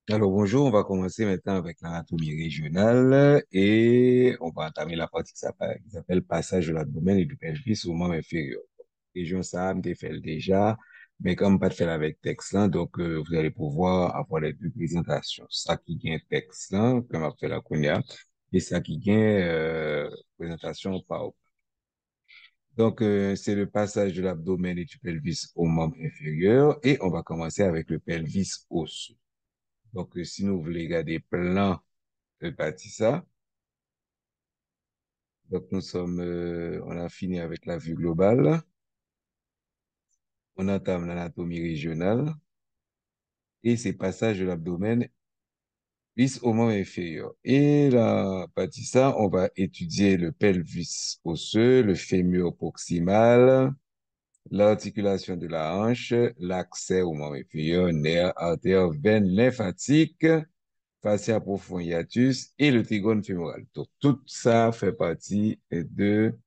Alors bonjour, on va commencer maintenant avec l'anatomie régionale et on va entamer la partie qui s'appelle passage de l'abdomen et du pelvis au membre inférieur. Région ça, me fait déjà, mais comme pas de faire avec texte là, donc vous allez pouvoir avoir les deux présentations. Ça qui gagne texte là, comme on fait la première, et ça qui gagne présentation par. Donc c'est le passage de l'abdomen et du pelvis au membre inférieur et on va commencer avec le pelvis osseux. Donc, si nous voulons regarder plan de partie ça, donc on a fini avec la vue globale, on entame l'anatomie régionale et c'est passage de l'abdomen bis au membre inférieur. Et la partie ça, on va étudier le pelvis osseux, le fémur proximal, l'articulation de la hanche, l'accès au membre inférieur, nerfs, artères, veines lymphatiques, fascia profond hiatus et le trigone fémoral. Donc, tout ça fait partie de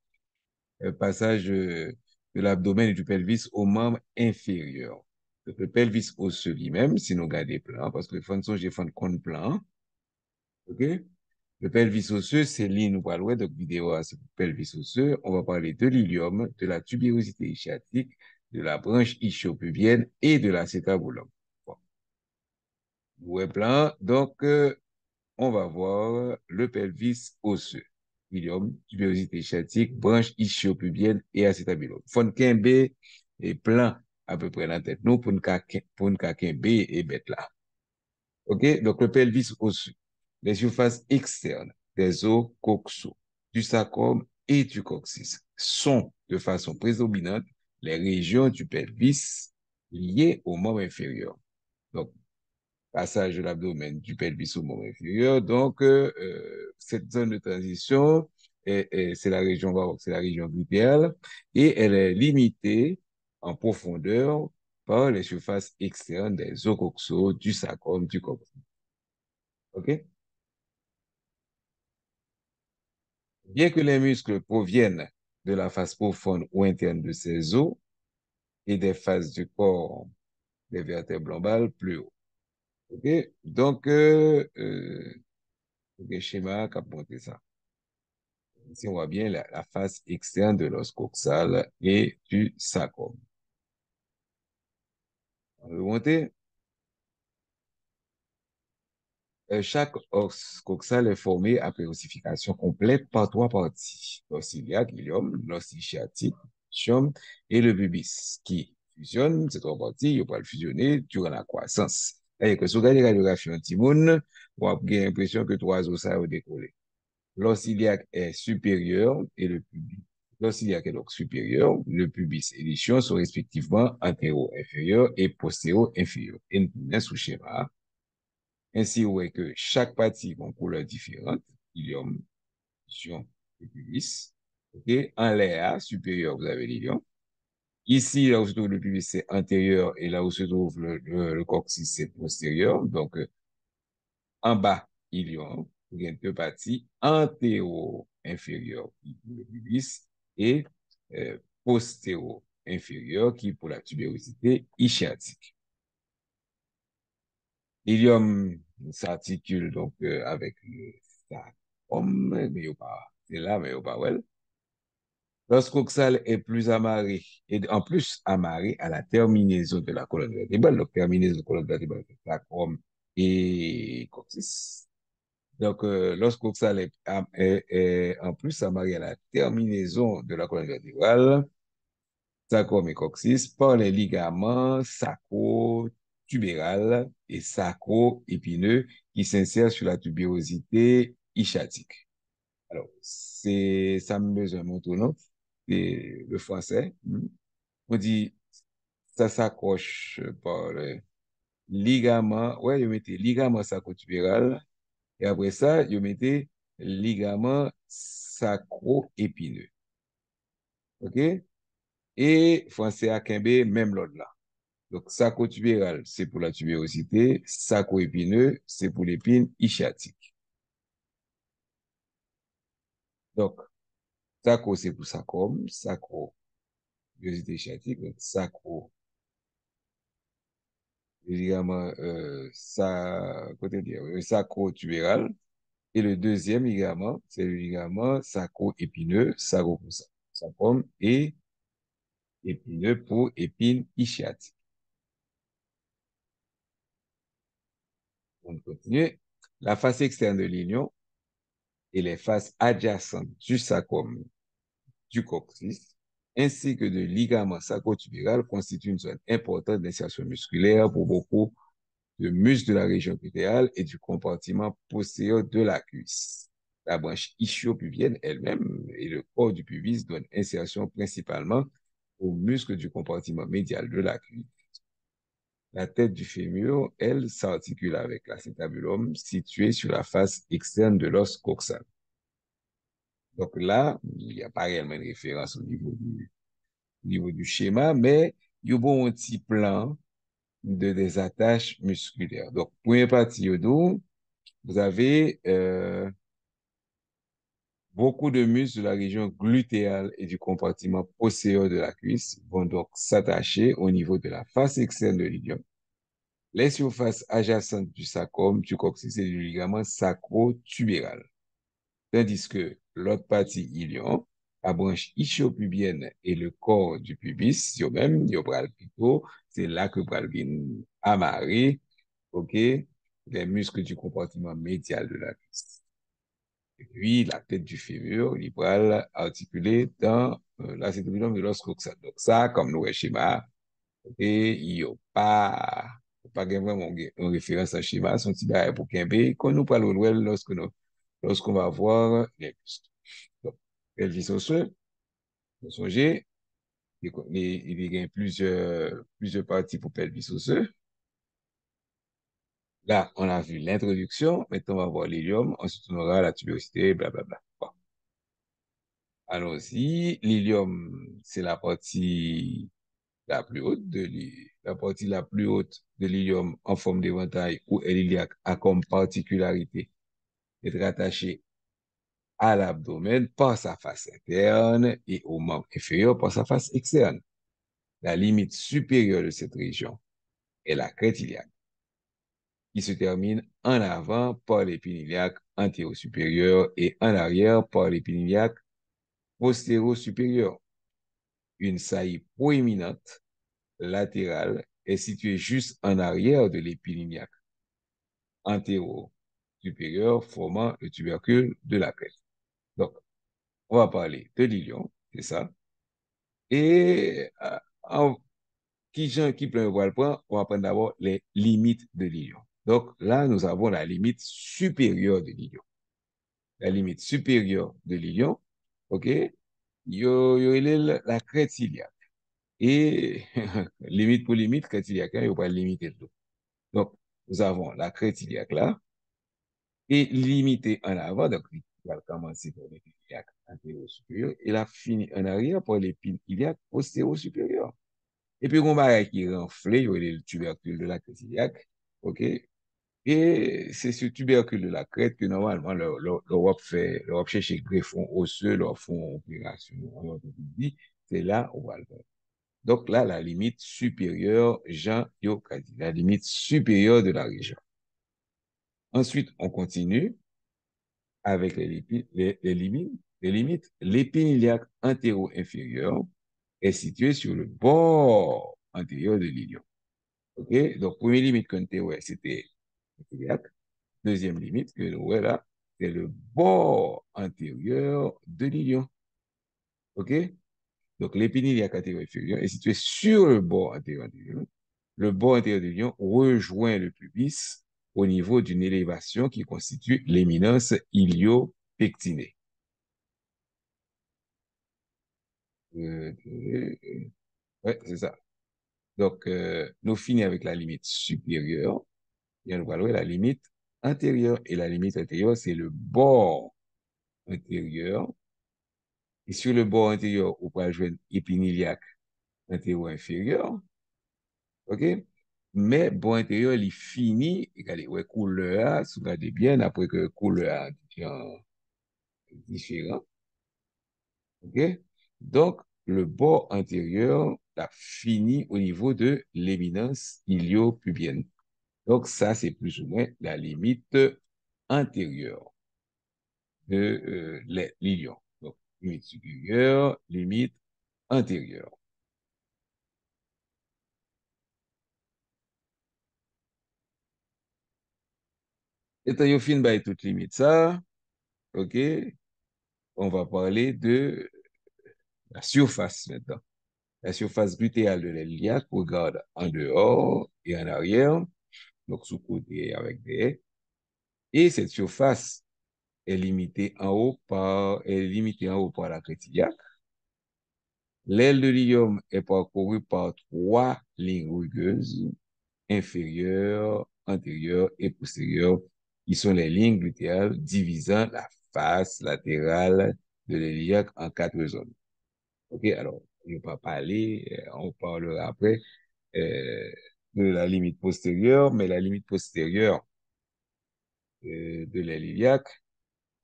passage de l'abdomen et du pelvis au membre inférieur. Donc, le pelvis osseux lui-même, si nous regardons plan, parce que le fond j'ai fond compte plan, ok? Le pelvis osseux, c'est l'île, nous parlons, donc vidéo, c'est pour pelvis osseux. On va parler de l'ilium, de la tubérosité ischiatique, de la branche ischio-pubienne et de l'acétabulum. Bon. Ouais, plan. Donc, on va voir le pelvis osseux, ilium, tubérosité sciatique, branche ischio-pubienne et acétabulum. Fon Kembe est plein à peu près dans la tête nous pour une Kembe et bête là. OK? Donc, le pelvis osseux, les surfaces externes des os coxaux, du sacrum et du coccyx sont de façon prédominante les régions du pelvis liées au membre inférieur. Donc, passage de l'abdomen du pelvis au membre inférieur. Donc, cette zone de transition, c'est la région baroque, c'est la région glutéale, et elle est limitée en profondeur par les surfaces externes des os coxaux, du sacrum, du coccyx. OK? Bien que les muscles proviennent de la face profonde ou interne de ces os et des faces du corps des vertèbres lombales plus haut. OK? Donc, le schéma qui a montré ça. Ici, on voit bien la face externe de l'os coxal et du sacrum. On veut monter. Chaque os coxal est formé après ossification complète par trois parties. L'os iliaque, ilium, l'os ischiatique, ischium, et le pubis, qui fusionnent, ces trois parties, ils vont le fusionner durant la croissance. C'est-à-dire que si vous regardez la radiographie anti-moon, vous avez l'impression que trois os ça ont décollé. L'os iliaque est supérieur et le pubis. L'os iliaque est donc supérieur, le pubis et l'ischio sont respectivement antéro-inférieur et postéro-inférieur. Et nous prenons sous schéma. Ainsi, vous voyez que chaque partie a une couleur différente. Ilium, ischion et pubis. OK? En l'air supérieur, vous avez l'ilium. Ici, là où se trouve le pubis, c'est antérieur et là où se trouve le coccyx, c'est postérieur. Donc, en bas, ilium, il y a deux parties, antéro-inférieure qui pour le pubis et postéro-inférieure qui pour la tubérosité ischiatique. L'ilium s'articule donc avec le sacrum, mais il pas, c'est là, mais il pas well. L'os coxal est plus amarré, et en plus amarré à la terminaison de la colonne vertébrale, donc terminaison de la colonne vertébrale, sacrum et coccyx. Donc, l'os coxal est en plus amarré à la terminaison de la colonne vertébrale, sacrum et coccyx, par les ligaments sacro-tubéral et sacro-épineux qui s'insèrent sur la tubérosité ischiatique. Alors, c'est ça me besoin mon tour, non? Et le français, on dit ça s'accroche par le ligament, ouais, je mettais ligament sacro-tubéral. Et après ça, je mettais ligament sacro-épineux. OK? Et français à Quimbe, même l'autre là. Donc, sacro-tubéral, c'est pour la tubérosité. Sacro-épineux, c'est pour l'épine ischiatique. Donc, sacro, c'est pour sacrum. Sacro, tubérosité ischiatique. Donc, sacro, le ligament sacro-tubéral. Et le deuxième ligament, c'est le ligament sacro-épineux, sacrum et épineux pour épine ischiatique. On continue. La face externe de l'ilion et les faces adjacentes du sacrum du coccyx, ainsi que de ligaments sacro-tubéral constituent une zone importante d'insertion musculaire pour beaucoup de muscles de la région glutéale et du compartiment postérieur de la cuisse. La branche ischio-pubienne elle-même et le corps du pubis donnent insertion principalement aux muscles du compartiment médial de la cuisse. La tête du fémur, elle, s'articule avec l'acétabulum situé sur la face externe de l'os coxal. Donc là, il n'y a pas réellement de référence au niveau du schéma, mais il y a bon un petit plan de des attaches musculaires. Donc, première partie, yodo, vous avez beaucoup de muscles de la région glutéale et du compartiment postérieur de la cuisse vont donc s'attacher au niveau de la face externe de l'ilium. Les surfaces adjacentes du sacrum, du coccyx et du ligament sacro-tubéral. Tandis que l'autre partie ilion, la branche ischio-pubienne et le corps du pubis, yo même, yo pral plutôt, c'est là que pral vin amarrer, ok, les muscles du compartiment médial de la cuisse. Et puis, la tête du fémur, il pral articulé dans l'acétabulum de l'os coxal. Donc ça, comme nous, schéma, ok, il n'y a pas vraiment une référence à schéma, son petit bail pour Kembe, qu'on nous parle lorsqu'on va voir les muscles. Donc, pelvis osseux, vous songez, il y a plusieurs parties pour pelvis osseux. Là, on a vu l'introduction, maintenant on va voir l'ilium, ensuite on aura la tuberosité, blablabla. Bon. Allons-y, l'ilium, c'est la partie la plus haute la partie la plus haute de l'ilium en forme d'éventail où elle iliaque a comme particularité d'être attachée à l'abdomen par sa face interne et au membre inférieur par sa face externe. La limite supérieure de cette région est la crête iliaque, qui se termine en avant par l'épine iliaque antéro-supérieure et en arrière par l'épine iliaque postéro-supérieure. Une saillie proéminente latérale est située juste en arrière de l'épine iliaque antéro-supérieure formant le tubercule de la crête. Donc, on va parler de l'ilion, c'est ça. Et en qui peut voir le point, on va prendre d'abord les limites de l'ilion. Donc là, nous avons la limite supérieure de l'ilion. La limite supérieure de l'ilion, OK, il y a la crête iliaque. Et limite pour limite, crête iliaque, il n'y a pas de limite de tout. Donc, nous avons la crête iliaque là, et limitée en avant, donc il va commencer par l'épine iliaque antéro-supérieure, et la finit en arrière par l'épine iliaque postéro-supérieure. Et puis, on va qui renflé, il y a le tubercule de la crête iliaque, OK? Et c'est ce tubercule de la crête que normalement, l'Europe fait, l'Europe cherche greffon osseux, leur font opération, c'est là où on va le faire. Donc là, la limite supérieure, Jean Yokadi, la limite supérieure de la région. Ensuite, on continue avec les limites. L'épine iliaque antéro-inférieure est située sur le bord antérieur de l'ilion. OK? Donc, première limite qu'on était, ouais, c'était iliaque. Deuxième limite que nous voyons là, c'est le bord antérieur de l'ilion. OK? Donc, l'épine iliaque antéro-inférieure est située sur le bord antérieur de l'ilion. Le bord antérieur de l'ilion rejoint le pubis au niveau d'une élévation qui constitue l'éminence ilio-pectinée. Ouais, c'est ça. Donc, nous finissons avec la limite supérieure. Et nous voyons la limite antérieure. Et la limite antérieure, c'est le bord antérieur. Et sur le bord antérieur, on peut jouer épine iliaque antéro-inférieur. OK? Mais bord antérieur, il finit, regardez, ouais, couleur, si vous regardez bien, après que couleur différent. OK? Donc, le bord antérieur la fini au niveau de l'éminence iliopubienne. Donc, ça, c'est plus ou moins la limite antérieure de l'ilion. Donc, limite supérieure, limite antérieure. Et quand on fin by toute limite ça, OK, on va parler de la surface maintenant. La surface glutéale de l'iliaque regarde en dehors et en arrière, donc sous côté avec des haies. Et cette surface est limitée en haut par la crête iliaque. L'aile de l'ilium est parcourue par trois lignes rugueuses, inférieures, antérieures et postérieures, qui sont les lignes glutéales divisant la face latérale de l'iliaque en quatre zones. OK, alors, je ne vais pas parler, on parlera après de la limite postérieure, mais la limite postérieure de l'aile iliaque,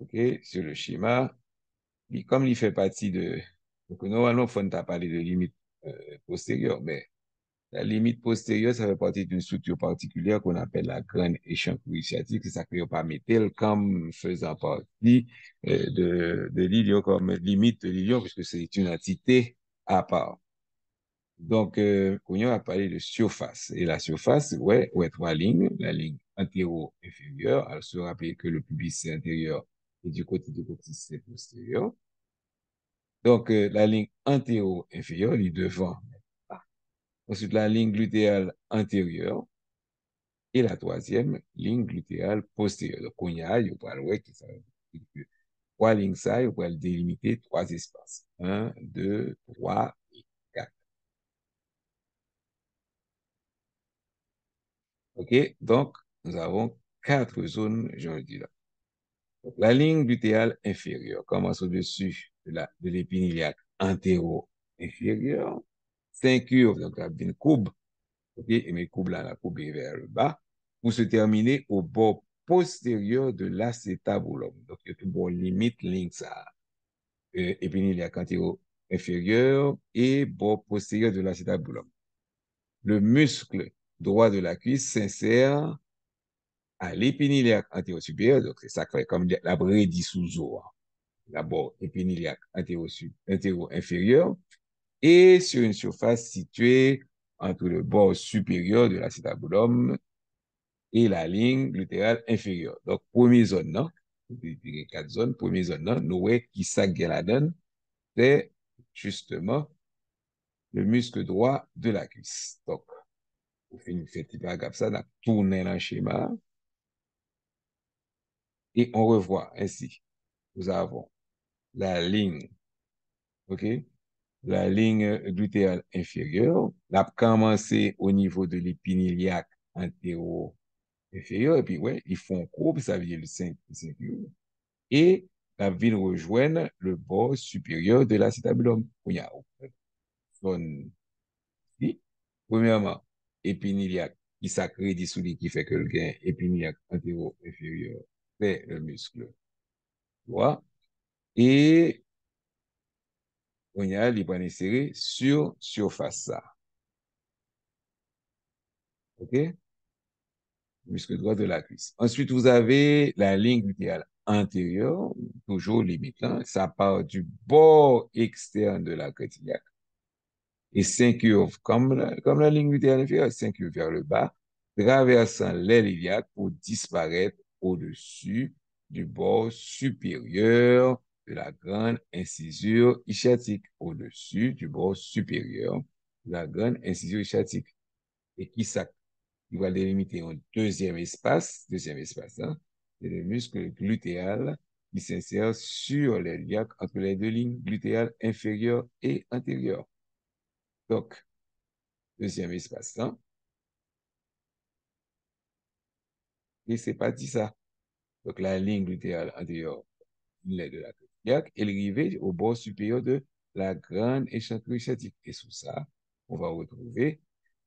OK, sur le schéma, comme il fait partie de... Donc, normalement, on t'a parlé de limite postérieure, mais la limite postérieure, ça fait partie d'une structure particulière qu'on appelle la graine échancrure sciatique. C'est ça que pas mettre comme faisant partie de l'ilion, comme limite de l'ilion, puisque c'est une entité à part. Donc, on a parlé de surface. Et la surface, ouais, trois lignes. La ligne antéro-inférieure, alors se rappeler que le pubis c'est intérieur et du côté du coccyx c'est postérieur. Donc, la ligne antéro-inférieure, est devant. Ensuite, la ligne glutéale antérieure et la troisième, ligne glutéale postérieure. Donc, on y a, il va le qui ça veut dire que trois lignes ça, il va délimiter trois espaces. Un, deux, trois et quatre. OK? Donc, nous avons quatre zones, je dis là. Donc, la ligne glutéale inférieure commence au-dessus de l'épine iliaque antéro-inférieure, s'incurve, donc la une courbe, OK? Et mes courbes là, la courbe est vers le bas, pour se terminer au bord postérieur de l'acétabulum. Donc, il y a une bonne limite, ligne ça. Épine iliaque antéro-inférieure et bord postérieur de l'acétabulum. Le muscle droit de la cuisse s'insère à l'épine iliaque antéro-supérieure, donc c'est ça que comme la brédie sous os. D'abord épine antéro-inférieur, et sur une surface située entre le bord supérieur de l'acétabulum et la ligne glutéale inférieure. Donc, première zone, non? Quatre zones, première zone, non? Nous, qui ça la donne, c'est justement le muscle droit de la cuisse. Donc, on fait une petite paragraphe, ça, on a tourné dans le schéma, et on revoit ainsi. Nous avons la ligne, OK? La ligne glutéale inférieure, la commencé au niveau de l'épine iliaque antéro-inférieure, et puis, ouais, ils font courbe, ça veut dire le 5, et la ville rejoigne le bord supérieur de l'acétabulum. Il y a zone ici. Premièrement, épine iliaque qui s'accrédite sous lui, qui fait que le gain épine iliaque antéro-inférieur fait le muscle droit, et on y a les points insérés sur surface ça. OK? Muscle droit de la cuisse. Ensuite, vous avez la ligne glutéale antérieure, toujours limitant. Ça part du bord externe de la crête iliaque et s'incurve comme la ligne glutéale inférieure, s'incurve vers le bas, traversant l'aile iliaque pour disparaître au-dessus du bord supérieur de la grande incisure ischiatique, au-dessus du bord supérieur de la grande incisure ischiatique. Et qui ça il va délimiter un deuxième espace, hein, c'est le muscle glutéal qui s'insère sur les liaques entre les deux lignes glutéales inférieures et antérieures. Donc, deuxième espace, hein, et c'est pas dit ça. Donc, la ligne glutéale antérieure, il est de la iliaque, et arrivée au bord supérieur de la grande échancrure sciatique. Et sous ça, on va retrouver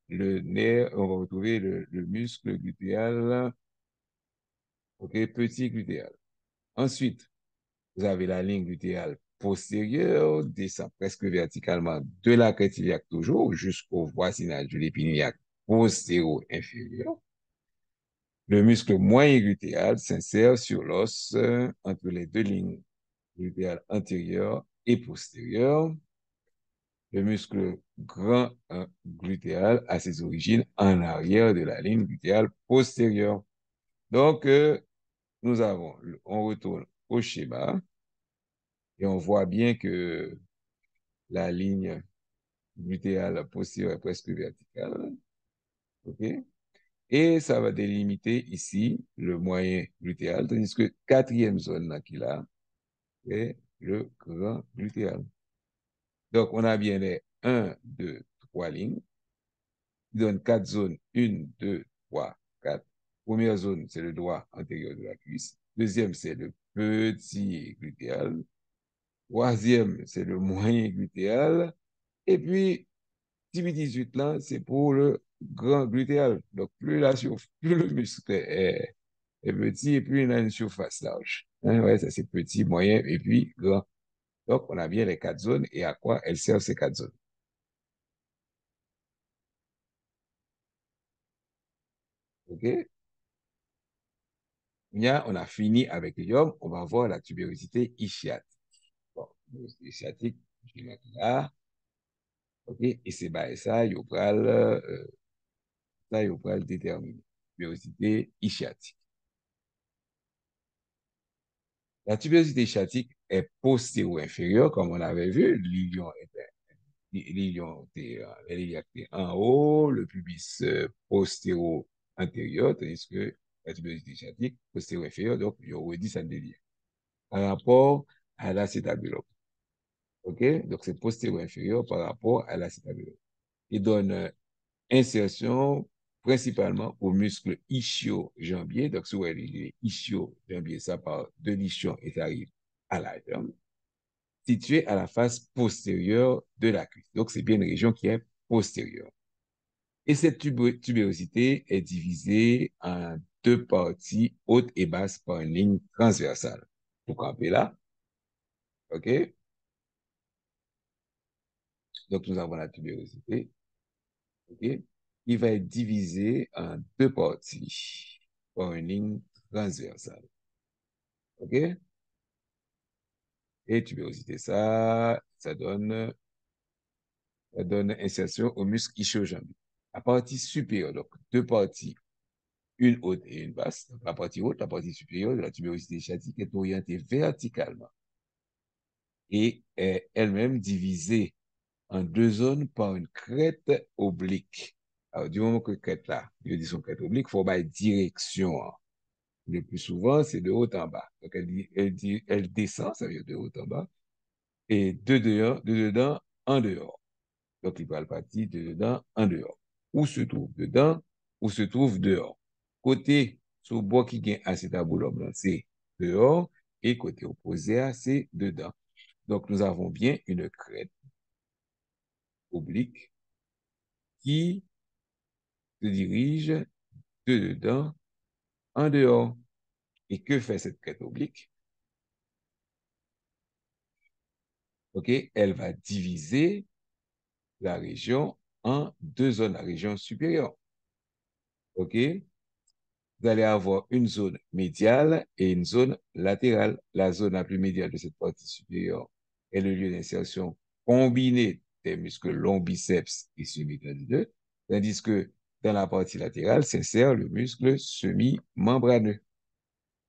le nerf, on va retrouver le muscle glutéal, ok, petit glutéal. Ensuite, vous avez la ligne glutéale postérieur descend presque verticalement de la crête iliaque toujours jusqu'au voisinage de l'épine iliaque postéro-inférieur. Le muscle moyen glutéal s'insère sur l'os entre les deux lignes glutéales antérieures et postérieures. Le muscle grand glutéal a ses origines en arrière de la ligne glutéale postérieure. Donc, on retourne au schéma et on voit bien que la ligne glutéale postérieure est presque verticale. OK? Et ça va délimiter ici le moyen glutéal, tandis que quatrième zone là qu'il a est le grand glutéal. Donc, on a bien les 1, 2, 3 lignes qui donnent 4 zones. 1, 2, 3, 4. Première zone, c'est le doigt antérieur de la cuisse. Deuxième, c'est le petit glutéal. Troisième, c'est le moyen glutéal. Et puis, 18 là, c'est pour le grand glutéal. Donc, plus le muscle est petit et plus il a une surface large. Hein, ouais, ça c'est petit, moyen et puis grand. Donc, on a bien les 4 zones et à quoi elles servent ces 4 zones. OK? On a fini avec l'ium, on va voir la tubérosité ischiatique. Bon, tubérosité ischiatique, je vais mettre là. OK? Et c'est ça, il va le déterminer. Tubérosité ischiatique. La tubérosité ischiatique est postéro-inférieure, comme on avait vu. L'ilion était en haut, le pubis postéro-antérieur, tandis que la tubérosité ischiatique postéro-inférieure, donc il redit ça devient. Par rapport à l'acétabulum. OK? Donc, c'est postéro-inférieur par rapport à l'acétabulum. Il donne insertion principalement au muscle ischio-jambier. Donc, si vous voyez les ischio-jambier, ça part de l'ischio et ça arrive à l'atome, situé à la face postérieure de la cuisse. Donc, c'est bien une région qui est postérieure. Et cette tubérosité est divisée en deux parties, haute et basse, par une ligne transversale. Vous campez là, OK? Donc, nous avons la tubérosité, OK? Il va être divisé en deux parties par une ligne transversale, OK? Et tubérosité, ça donne insertion au muscle ischio-jambier. La partie supérieure, donc deux parties, une haute et une basse. Donc, la partie haute, la partie supérieure de la tubérosité sciatique est orientée verticalement et est elle-même divisée en deux zones par une crête oblique. Alors, du moment que crête là, je dis son crête oblique, il faut avoir direction. Hein. Le plus souvent, c'est de haut en bas. Donc, elle descend, ça veut dire de haut en bas, et de dedans en dehors. Donc, il parle partie de dedans en dehors. Où se trouve dedans, où se trouve dehors. Côté sous bois qui gagne acétabulum, c'est dehors, et côté opposé, c'est dedans. Donc, nous avons bien une crête oblique qui se dirige de dedans en dehors. Et que fait cette crête oblique? OK? Elle va diviser la région en deux zones, la région supérieure. OK? Vous allez avoir une zone médiale et une zone latérale. La zone la plus médiale de cette partie supérieure est le lieu d'insertion combiné des muscles long biceps et semi-tendineux, tandis que dans la partie latérale s'insère le muscle semi-membraneux.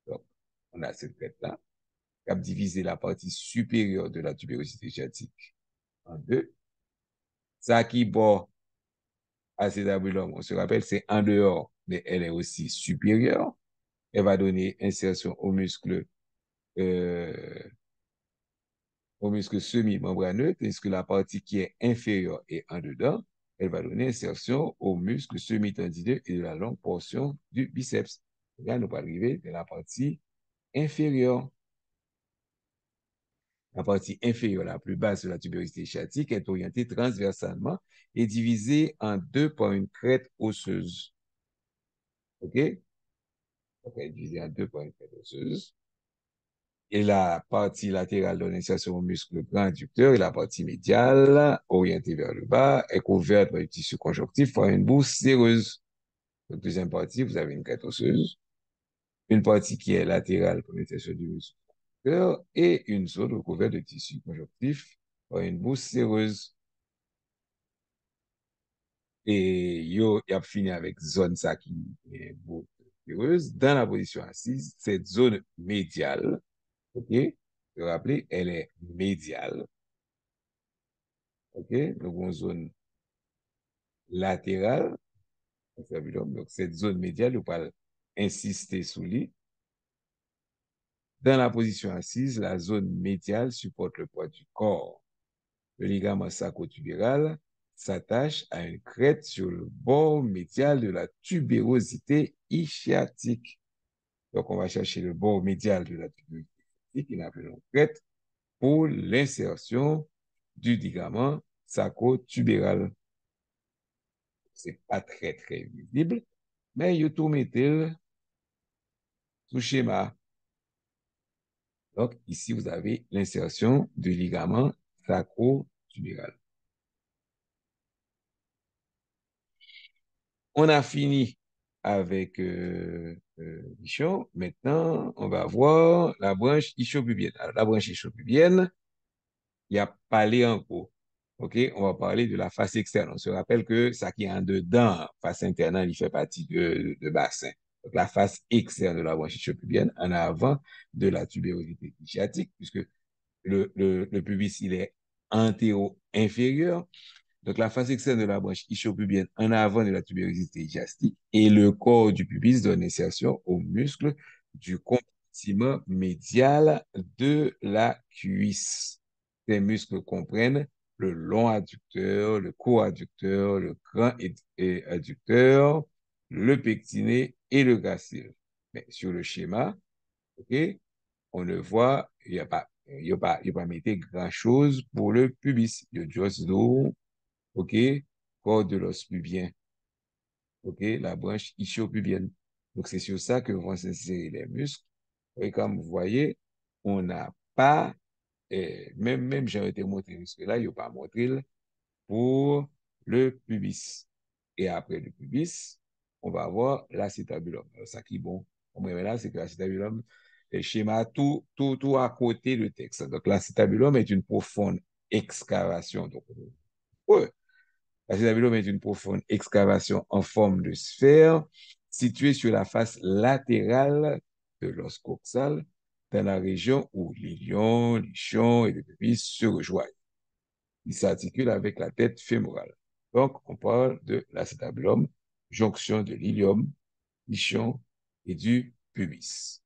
Donc, on a cette crête-là qui a divisé la partie supérieure de la tubérosité sciatique en deux. Ça qui bord acétabulum, on se rappelle, c'est en dehors, mais elle est aussi supérieure. Elle va donner insertion euh, au muscle semi-membraneux, tandis que la partie qui est inférieure et en dedans, elle va donner insertion au muscle semi-tendineux et de la longue portion du biceps. Là, nous allons arriver de la partie inférieure. La partie inférieure, la plus basse de la tubérosité sciatique, est orientée transversalement et divisée en deux par une crête osseuse. OK? Donc, elle est divisée en deux par une crête osseuse. et la partie latérale donne l'insertion au muscle grand adducteur et la partie médiale, orientée vers le bas, est couverte par le tissu conjonctif par une bourse séreuse. Donc, deuxième partie, vous avez une crête osseuse, une partie qui est latérale pour l'insertion du muscle adducteur et une zone recouverte de tissu conjonctif par une bourse séreuse. Et il a fini avec zone ça qui est bourse séreuse. Dans la position assise, cette zone médiale, OK? Vous vous rappelez, elle est médiale. OK? Donc, une zone latérale, donc cette zone médiale, on va insister sur lui. Dans la position assise, la zone médiale supporte le poids du corps. Le ligament sacro-tubéral s'attache à une crête sur le bord médial de la tubérosité ischiatique. Donc, on va chercher le bord médial de la tubérosité ischiatique, qu'on appelle une crête, pour l'insertion du ligament sacro-tubéral. C'est pas très, très visible, mais il tout mettez sous schéma. Donc, ici, vous avez l'insertion du ligament sacro-tubéral. On a fini avec l'ischio. Maintenant, on va voir la branche ischiopubienne. Alors, la branche ischiopubienne, il y a parlé en gros. OK? On va parler de la face externe. On se rappelle que ça qui est en dedans, face interne, il fait partie de bassin. Donc, la face externe de la branche ischiopubienne, en avant de la tubérosité sciatique, puisque le pubis, il est antéro-inférieur. Donc, la face externe de la branche ischiopubienne en avant de la tubérosité diastique et le corps du pubis donne insertion aux muscles du compartiment médial de la cuisse. Ces muscles comprennent le long adducteur, le court adducteur, le grand adducteur, le pectiné et le gracile. Mais sur le schéma, OK, on le voit, il n'y a pas mis grand-chose pour le pubis. Il y a juste d'eau, OK, corps de l'os pubien, OK, la branche ischio-pubienne. Donc, c'est sur ça que vont s'insérer les muscles. Et comme vous voyez, on n'a pas, même j'ai été montré jusque-là, il n'y a pas montré pour le pubis. Et après le pubis, on va avoir l'acétabulum. Alors, ça qui est bon, on me là, c'est que l'acétabulum est schéma tout à côté du texte. Donc, l'acétabulum est une profonde excavation. Donc, ouais, l'acétabulum est une profonde excavation en forme de sphère située sur la face latérale de l'os coxal dans la région où l'ilion, l'ischon et le pubis se rejoignent. Il s'articule avec la tête fémorale. Donc, on parle de l'acétabulum, jonction de l'ilium, l'ischon et du pubis.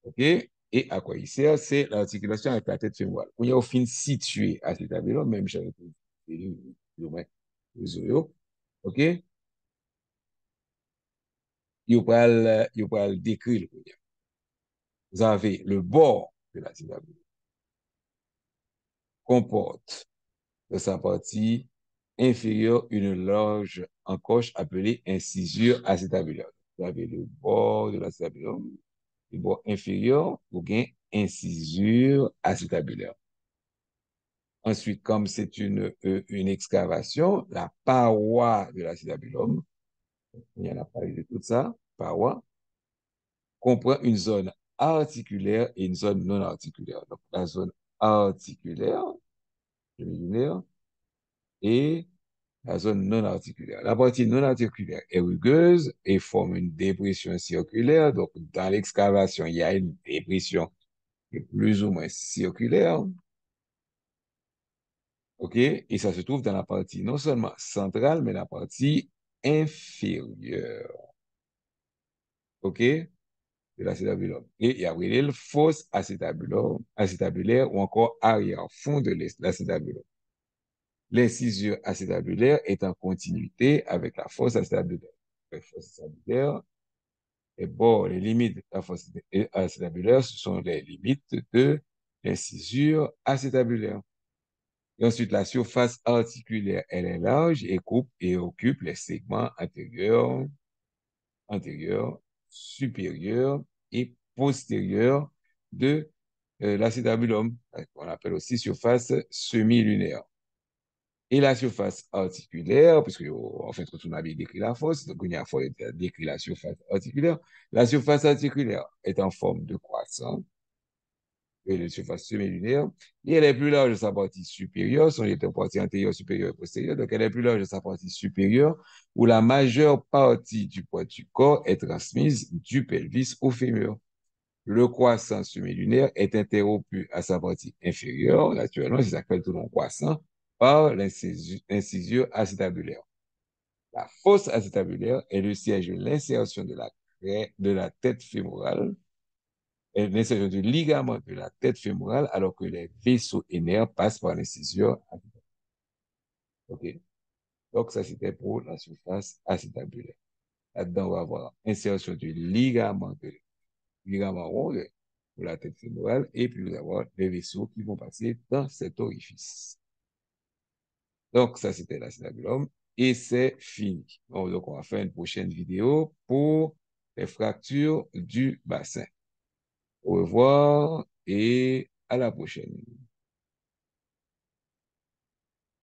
OK? Et à quoi il sert? C'est l'articulation avec la tête fémorale. Quand il y a au fin situé acétabulum, même j'avais plus ou moins OK? Il va le décrire. Vous avez le bord de l'acétabulum comporte de sa partie inférieure une large encoche appelée incisure acétabulaire. Vous avez le bord de l'acétabulum, le bord inférieur, vous avez incisure acétabulaire. Ensuite, comme c'est une excavation, la paroi de l'acétabulum, il y en a parlé de tout ça, paroi, comprend une zone articulaire et une zone non articulaire. Donc, la zone articulaire, et la zone non articulaire. La partie non articulaire est rugueuse et forme une dépression circulaire. Donc, dans l'excavation, il y a une dépression qui est plus ou moins circulaire. OK? Et ça se trouve dans la partie non seulement centrale, mais la partie inférieure. OK? De l'acétabulum. Et il y a le fosse acétabulaire ou encore arrière-fond de l'acétabulum. L'incisure acétabulaire est en continuité avec la fosse acétabulaire. La fosse acétabulaire est bon, les limites de la fosse acétabulaire, ce sont les limites de l'incisure acétabulaire. Et ensuite, la surface articulaire, elle est large et coupe et occupe les segments antérieurs, supérieurs et postérieurs de l'acétabulum, qu'on appelle aussi surface semi-lunaire. Et la surface articulaire, puisque en fait, on avait décrit la fosse, donc il faut décrit la surface articulaire. La surface articulaire est en forme de croissant, et de surface semi-lunaire, et elle est plus large de sa partie supérieure, son est en partie antérieure, supérieure et postérieure, donc elle est plus large de sa partie supérieure, où la majeure partie du poids du corps est transmise du pelvis au fémur. Le croissant semi-lunaire est interrompu à sa partie inférieure, naturellement, c'est ça s'appelle tout long croissant, par l'incisure acétabulaire. La fosse acétabulaire est le siège de l'insertion de la tête fémorale, l'insertion du ligament de la tête fémorale, alors que les vaisseaux et nerfs passent par l'incisure acétabulaire. OK? Donc, ça, c'était pour la surface acétabulaire. Là-dedans, on va avoir insertion du ligament rond pour la tête fémorale, et puis vous avoir les vaisseaux qui vont passer dans cet orifice. Donc, ça, c'était l'acétabulum, et c'est fini. Donc, on va faire une prochaine vidéo pour les fractures du bassin. Au revoir et à la prochaine.